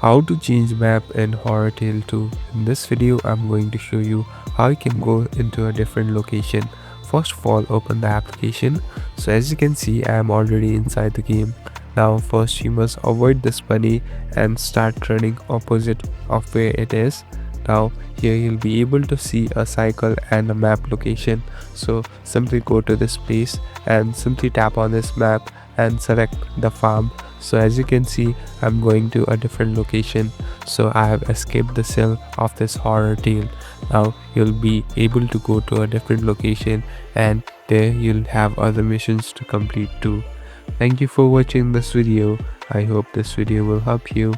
How to change map in Horror Tale 2. In this video, I'm going to show you how you can go into a different location. First of all, open the application. So as you can see, I am already inside the game. Now first you must avoid this bunny and start running opposite of where it is. Now here you'll be able to see a cycle and a map location. So simply go to this place and simply tap on this map and select the farm. So as you can see, I'm going to a different location. So I have escaped the cell of this horror tale. Now you'll be able to go to a different location and there you'll have other missions to complete too. Thank you for watching this video. I hope this video will help you.